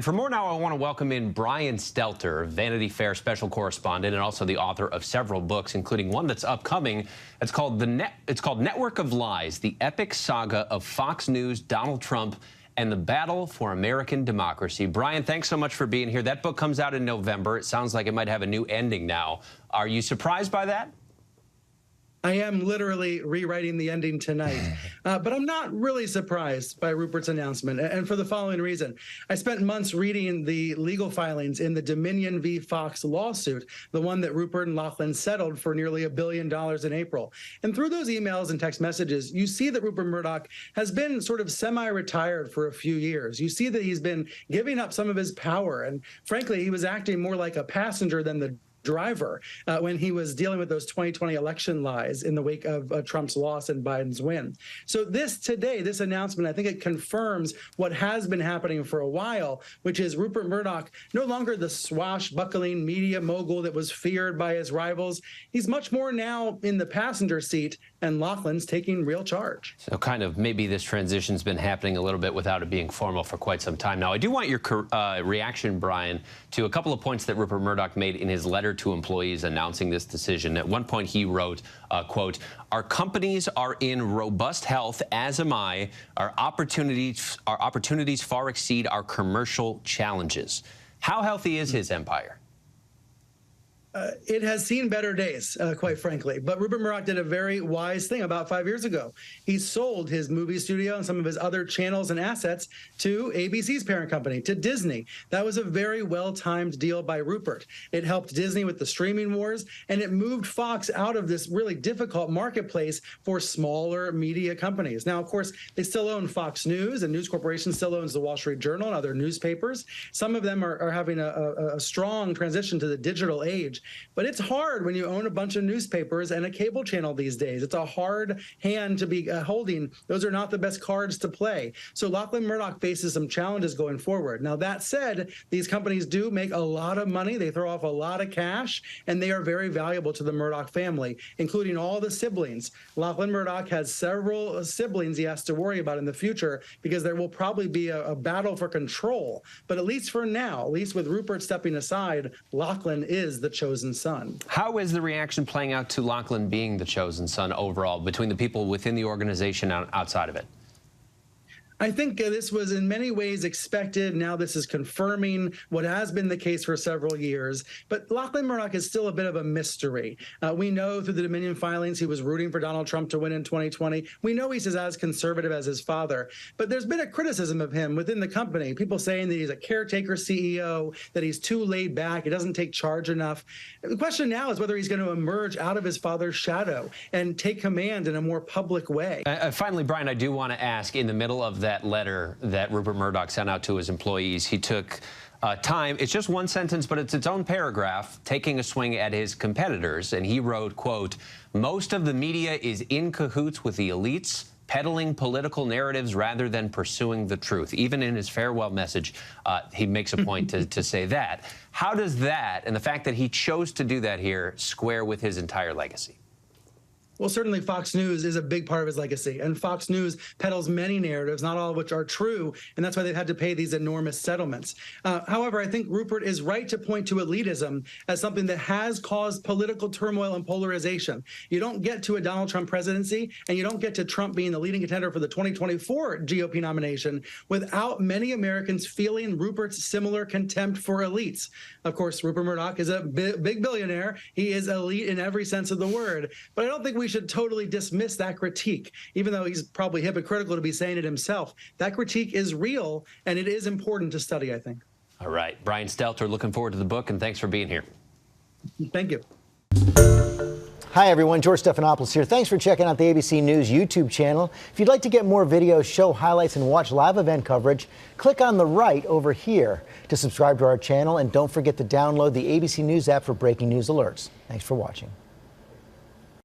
For more now, I want to welcome in Brian Stelter, Vanity Fair special correspondent and also the author of several books, including one that's upcoming. It's called Network of Lies: The Epic Saga of Fox News, Donald Trump, and the Battle for American Democracy. Brian, thanks so much for being here. That book comes out in November. It sounds like it might have a new ending now. Are you surprised by that? I am literally rewriting the ending tonight, but I'm not really surprised by Rupert's announcement, and for the following reason. I spent months reading the legal filings in the Dominion v. Fox lawsuit, the one that Rupert and Lachlan settled for nearly $1 billion in April. And through those emails and text messages, you see that Rupert Murdoch has been sort of semi-retired for a few years. You see that he's been giving up some of his power, and frankly, he was acting more like a passenger than the driver when he was dealing with those 2020 election lies in the wake of Trump's loss and Biden's win. So this announcement, I think it confirms what has been happening for a while, which is Rupert Murdoch no longer the swashbuckling media mogul that was feared by his rivals. He's much more now in the passenger seat, and Lachlan's taking real charge. So kind of maybe this transition's been happening a little bit without it being formal for quite some time now. I do want your reaction, Brian, to a couple of points that Rupert Murdoch made in his letter to employees announcing this decision. At one point he wrote, quote, "Our companies are in robust health, as am I. Our opportunities far exceed our commercial challenges." How healthy is his empire? It has seen better days, quite frankly. But Rupert Murdoch did a very wise thing about 5 years ago. He sold his movie studio and some of his other channels and assets to ABC's parent company, to Disney. That was a very well-timed deal by Rupert. It helped Disney with the streaming wars, and it moved Fox out of this really difficult marketplace for smaller media companies. Now, of course, they still own Fox News, and News Corporation still owns the Wall Street Journal and other newspapers. Some of them are having a strong transition to the digital age. But it's hard when you own a bunch of newspapers and a cable channel these days. It's a hard hand to be holding. Those are not the best cards to play. So Lachlan Murdoch faces some challenges going forward. Now, that said, these companies do make a lot of money. They throw off a lot of cash, and they are very valuable to the Murdoch family, including all the siblings. Lachlan Murdoch has several siblings he has to worry about in the future because there will probably be a battle for control. But at least for now, at least with Rupert stepping aside, Lachlan is the chosen son. How is the reaction playing out to Lachlan being the chosen son overall between the people within the organization and outside of it? I think this was in many ways expected. Now this is confirming what has been the case for several years. But Lachlan Murdoch is still a bit of a mystery. We know through the Dominion filings he was rooting for Donald Trump to win in 2020. We know he's as conservative as his father. But there's been a criticism of him within the company, people saying that he's a caretaker CEO, that he's too laid back, he doesn't take charge enough. The question now is whether he's going to emerge out of his father's shadow and take command in a more public way. Finally, Brian, I do want to ask, in the middle of that letter that Rupert Murdoch sent out to his employees, he took time. It's just one sentence, but it's its own paragraph, taking a swing at his competitors. And he wrote, quote, "Most of the media is in cahoots with the elites, peddling political narratives rather than pursuing the truth." Even in his farewell message, he makes a point to say that. How does that, and the fact that he chose to do that here, square with his entire legacy? Well, certainly Fox News is a big part of his legacy, and Fox News peddles many narratives, not all of which are true, and that's why they've had to pay these enormous settlements. However, I think Rupert is right to point to elitism as something that has caused political turmoil and polarization. You don't get to a Donald Trump presidency, and you don't get to Trump being the leading contender for the 2024 GOP nomination without many Americans feeling Rupert's similar contempt for elites. Of course, Rupert Murdoch is a big billionaire. He is elite in every sense of the word, but I don't think we should totally dismiss that critique, even though he's probably hypocritical to be saying it himself. That critique is real, and it is important to study, I think. All right. Brian Stelter, looking forward to the book, and thanks for being here. Thank you. Hi, everyone. George Stephanopoulos here. Thanks for checking out the ABC News YouTube channel. If you'd like to get more videos, show highlights, and watch live event coverage, click on the right over here to subscribe to our channel. And don't forget to download the ABC News app for breaking news alerts. Thanks for watching.